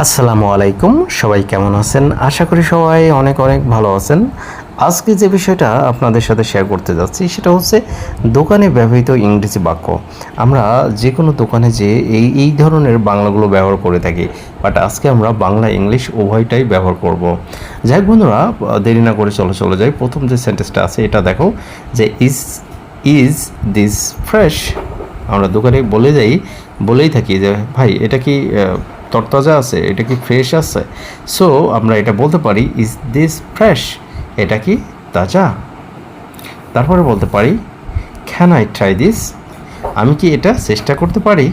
আসসালামু আলাইকুম, সবাই কেমন আছেন? আশা করি সবাই অনেক অনেক ভালো আছেন। আজকে যে বিষয়টা আপনাদের সাথে শেয়ার করতে যাচ্ছি সেটা হচ্ছে দোকানে ব্যবহৃত ইংরেজি বাক্য। আমরা যে কোনো দোকানে যে এই ধরনের বাংলাগুলো ব্যবহার করে থাকি, বাট আজকে আমরা বাংলা ইংলিশ উভয়টাই ব্যবহার করব। যাই হোক বন্ধুরা, দেরি না করে চলে যাই। প্রথম যে সেন্টেন্সটা আছে এটা দেখো, যে ইজ দিস ফ্রেশ। আমরা দোকানে বলেই থাকি যে ভাই এটা কি তরতাজা আছে, এটা কি ফ্রেশ আছে। সো আমরা এটা বলতে পারি ইজ দিস ফ্রেশ, এটা কি তাজা। তারপরে বলতে পারি ক্যান আই ট্রাই দিস, আমি কি এটা চেষ্টা করতে পারি।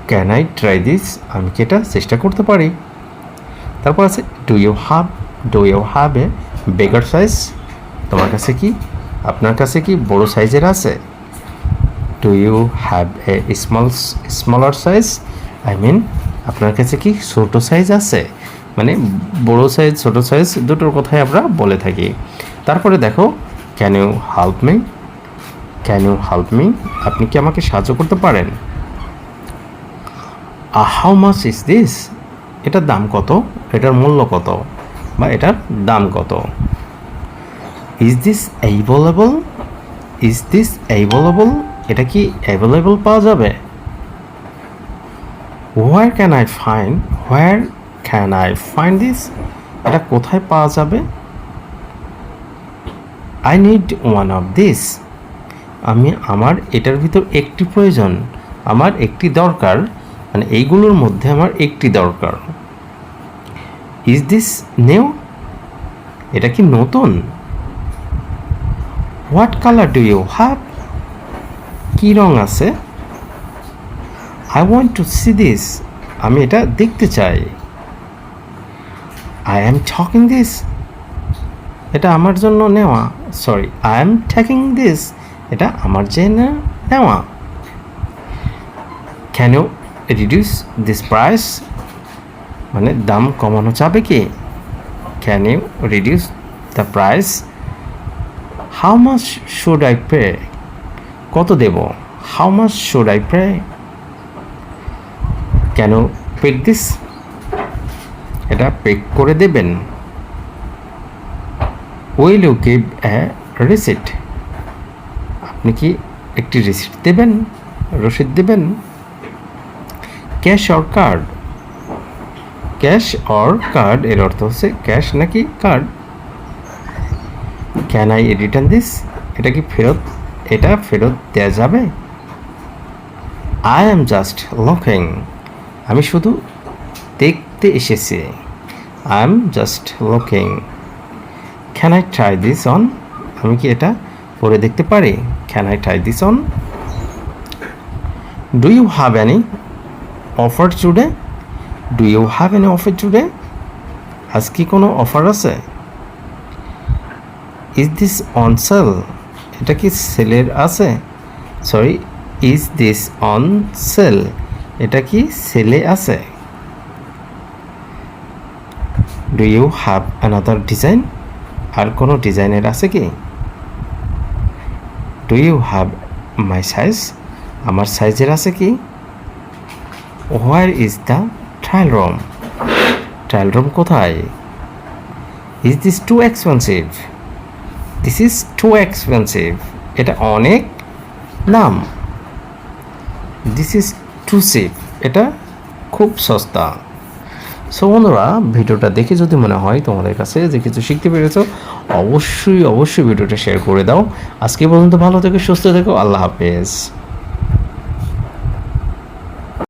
ক্যান আই ট্রাই দিস, আমি কি এটা চেষ্টা করতে পারি। তারপর আছে do you have a bigger size, তোমার কাছে কি, আপনার কাছে কি বড় সাইজের আছে। Do you have a smaller size, I mean আপনার কাছে কি ছোট সাইজ আছে। মানে বড় সাইজ ছোট সাইজ দুটোর কথাই আমরা বলে থাকি। তারপরে দেখো ক্যান ইউ হেল্প মি, আপনি কি আমাকে সাহায্য করতে পারেন। হাউ মাচ ইজ দিস, এটার দাম কত, এটার মূল্য কত বা এটার দাম কত। ইজ দিস অ্যাভেলেবল, এটা কি অ্যাভেলেবল পাওয়া যাবে। Where can I find this, এটা কোথায় পাওয়া যাবে। I need one of this, আমার এটার ভিতর একটি প্রয়োজন, আমার একটি দরকার, মানে এইগুলোর মধ্যে আমার একটি দরকার। ইজ দিস নিউ, এটা কি নতুন। What colour do you have, কী রং আছে। I want to see this, আমি এটা দেখতে চাই। আই অ্যাম টকিং দিস, এটা আমার জন্য নেওয়া, আই অ্যাম টেকিং দিস, এটা আমার জন্য নেওয়া। Can you reduce this price, মানে দাম কমানো যাবে কি। Can you reduce the price. How much should I pay, কত দেব। How much should I pay. Can you pack this, এটা পেক করে দেবেন। Will you give a receipt, আপনি কি একটি রসিদ দেবেন। ক্যাশ অর কার্ড, এর অর্থ হচ্ছে ক্যাশ নাকি card. Can I return this, এটা কি ফেরত দেওয়া যাবে। আই অ্যাম জাস্ট লুকিং, আমি শুধু দেখতে এসেছি। I am just looking. Can I try this on, আমি কি এটা পরে দেখতে পারি। Can I try this on. Do you have any offer today, আজ কি কোনো অফার আছে। ইজ দিস অন সেল, এটা কি সেলের আছে। ইজ দিস অন সেল, এটা কি সেলে আছে। Do you have another design, আর কোনো ডিজাইনের আছে কি। Do you have my size, আমার সাইজের আছে কি। Where is the trial room কোথায়। ইজ দিস টু এক্সপেন্সিভ, এটা অনেক দাম। দিস ইজ টু চিপ, এটা খুব সস্তা। সো বন্ধুরা, ভিডিওটা দেখে যদি মনে হয় তোমাদের কাছে যে কিছু শিখতে পেরেছো, অবশ্যই ভিডিওটা শেয়ার করে দাও। আজকে পর্যন্ত ভালো থেকো, সুস্থ থেকো, আল্লাহ হাফেজ।